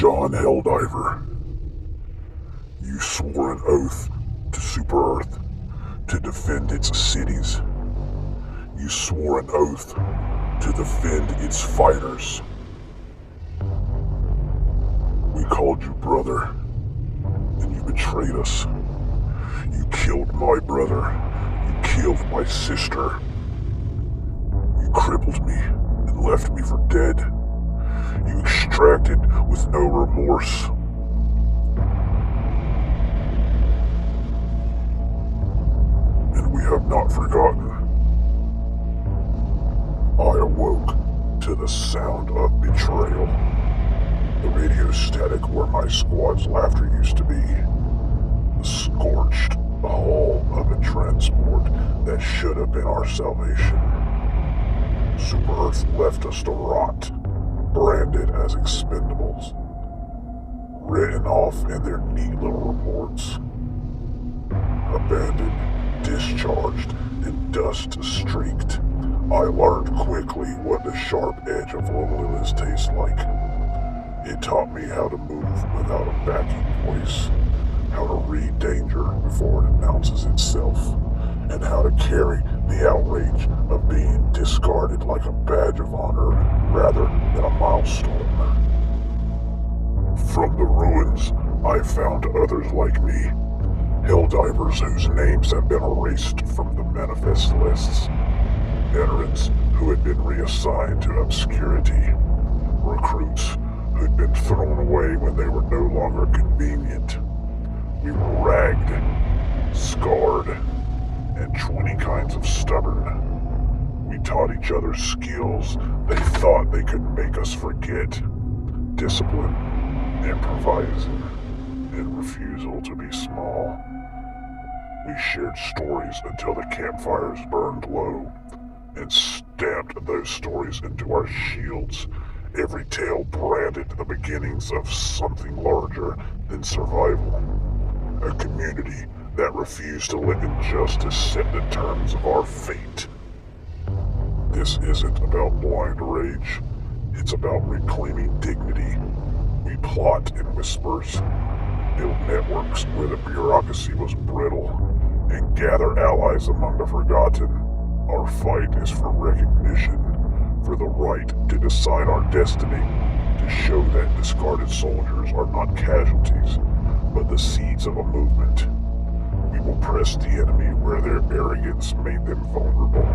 John Helldiver, you swore an oath to Super Earth to defend its cities. You swore an oath to defend its fighters. We called you brother, and you betrayed us. You killed my brother. You killed my sister. You crippled me and left me for dead. You extracted with no remorse. And we have not forgotten. I awoke to the sound of betrayal. The radio static where my squad's laughter used to be. The scorched hull of a transport that should have been our salvation. Super Earth left us to rot, branded as expendables, written off in their neat little reports. Abandoned, discharged, and dust-streaked, I learned quickly what the sharp edge of loneliness tastes like. It taught me how to move without a backing voice, how to read danger before it announces itself, and how to carry the outrage of being discarded like a badge of honor rather than a milestone. From the ruins, I found others like me, Helldivers whose names have been erased from the manifest lists, veterans who had been reassigned to obscurity, recruits who'd been thrown away when they were no longer convenient. We were ragged, scarred, and 20 kinds of stubborn. We taught each other skills they thought they could make us forget. Discipline, improvising, and refusal to be small. We shared stories until the campfires burned low, and stamped those stories into our shields. Every tale branded the beginnings of something larger than survival. A community that refused to let injustice set the terms of our fate. This isn't about blind rage. It's about reclaiming dignity. We plot in whispers, build networks where the bureaucracy was brittle, and gather allies among the forgotten. Our fight is for recognition, for the right to decide our destiny, to show that discarded soldiers are not casualties, but the seeds of a movement. We will press the enemy where their arrogance made them vulnerable,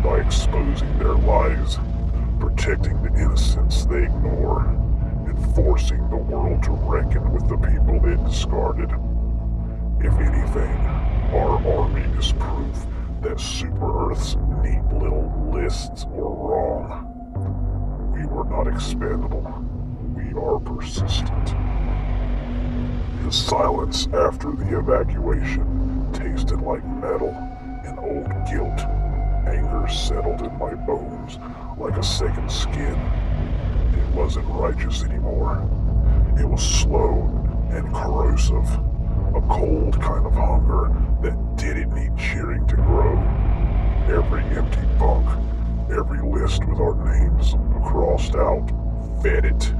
by exposing their lies, protecting the innocents they ignore, and forcing the world to reckon with the people it discarded. If anything, our army is proof that Super Earth's neat little lists were wrong. We were not expendable. We are persistent. The silence after the evacuation tasted like metal and old guilt. Anger settled in my bones like a second skin. It wasn't righteous anymore. It was slow and corrosive. A cold kind of hunger that didn't need cheering to grow. Every empty bunk, every list with our names crossed out, fed it.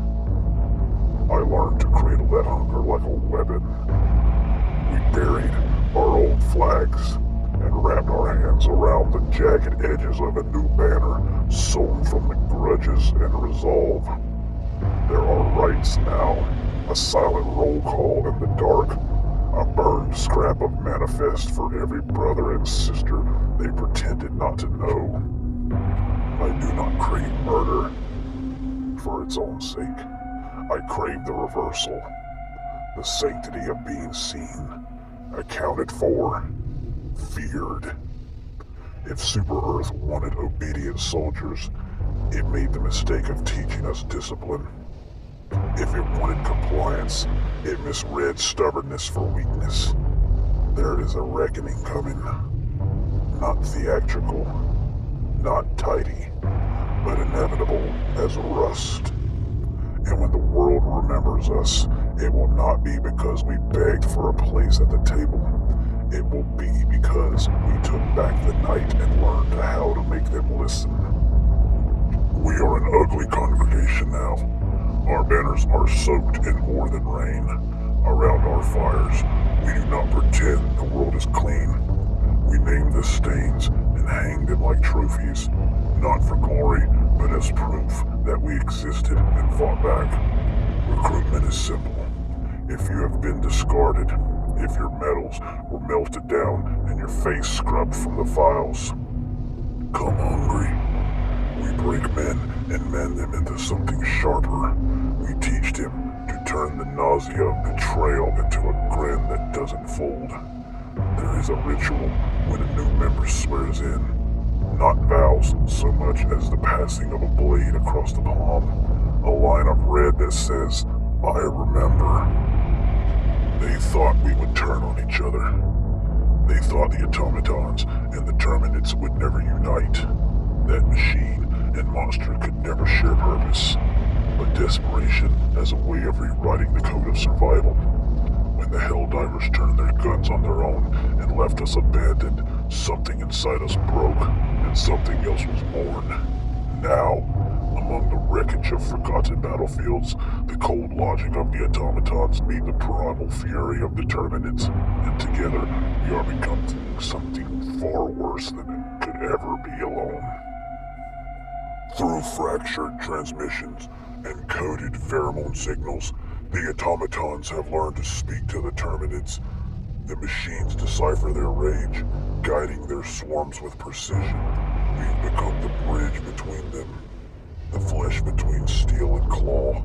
I learned to cradle that hunger like a weapon. We buried our old flags and wrapped our hands around the jagged edges of a new banner sewn from the grudges and resolve. There are rights now, a silent roll call in the dark, a burned scrap of manifest for every brother and sister they pretended not to know. I do not crave murder for its own sake. I crave the reversal, the sanctity of being seen, accounted for, feared. If Super Earth wanted obedient soldiers, it made the mistake of teaching us discipline. If it wanted compliance, it misread stubbornness for weakness. There is a reckoning coming. Not theatrical, not tidy, but inevitable as rust. And when the world remembers us, it will not be because we begged for a place at the table. It will be because we took back the night and learned how to make them listen. We are an ugly congregation now. Our banners are soaked in more than rain. Around our fires, we do not pretend the world is clean. We name the stains and hang them like trophies, not for glory, but as proof that we existed and fought back. Recruitment is simple. If you have been discarded, if your medals were melted down and your face scrubbed from the files, come hungry. We break men and mend them into something sharper. We teach them to turn the nausea of betrayal into a grin that doesn't fold. There is a ritual when a new member swears in. Not vows so much as the passing of a blade across the palm. A line of red that says, I remember. They thought we would turn on each other. They thought the automatons and the Terminids would never unite. That machine and monster could never share purpose. But desperation as a way of rewriting the code of survival. When the Helldivers turned their guns on their own and left us abandoned, something inside us broke, and something else was born. Now, among the wreckage of forgotten battlefields, the cold logic of the automatons meet the primal fury of the Terminids, and together we are becoming something far worse than it could ever be alone. Through fractured transmissions and coded pheromone signals, the automatons have learned to speak to the Terminids. The machines decipher their rage, guiding their swarms with precision. We've become the bridge between them, the flesh between steel and claw.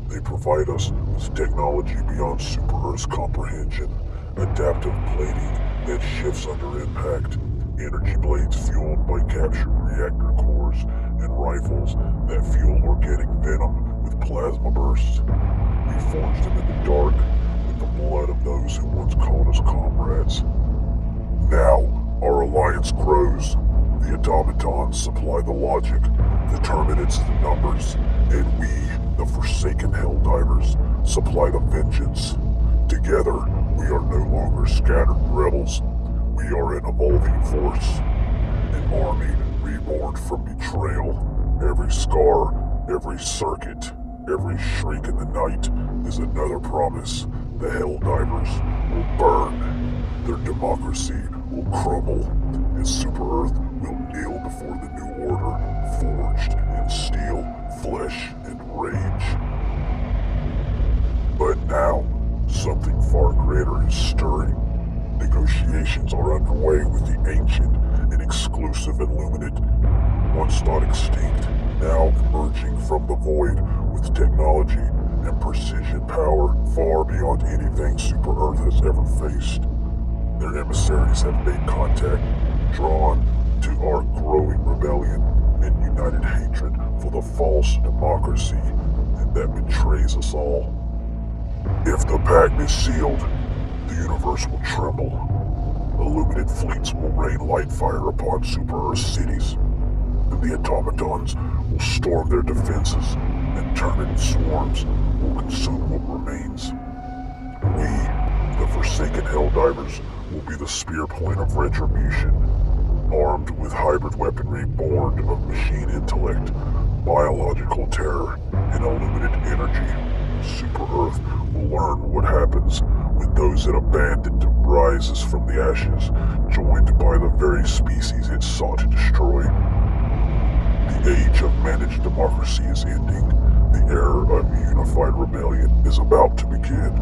They provide us with technology beyond Super Earth's comprehension, adaptive plating that shifts under impact, energy blades fueled by captured reactor cores, and rifles that fuel organic venom with plasma bursts. We forged them in the dark with the blood of those who once called us comrades. Now, our alliance grows. The automatons supply the logic, the Terminids the numbers, and we, the forsaken Helldivers, supply the vengeance. Together, we are no longer scattered rebels. We are an evolving force, an army reborn from betrayal. Every scar, every circuit, every shriek in the night is another promise. The Helldivers will burn. Their democracy will crumble, and Super Earth will kneel before the new order, forged in steel, flesh, and rage. But now, something far greater is stirring. Negotiations are underway with the ancient and exclusive Illuminate, once thought extinct, now emerging from the void with technology and precision power far beyond anything Super Earth has ever faced. Their emissaries have made contact, drawn to our growing rebellion and united hatred for the false democracy that betrays us all. If the pact is sealed, the universe will tremble. Illuminate fleets will rain light fire upon Super Earth cities, and the automatons will storm their defenses, and Terminid swarms will consume what remains. We, the forsaken Helldivers, will be the spear point of retribution, armed with hybrid weaponry born of machine intellect, biological terror, and Illuminate energy. Super Earth will learn what happens when those it abandoned rises from the ashes, joined by the very species it sought to destroy. The age of managed democracy is ending. The era of unified rebellion is about to begin.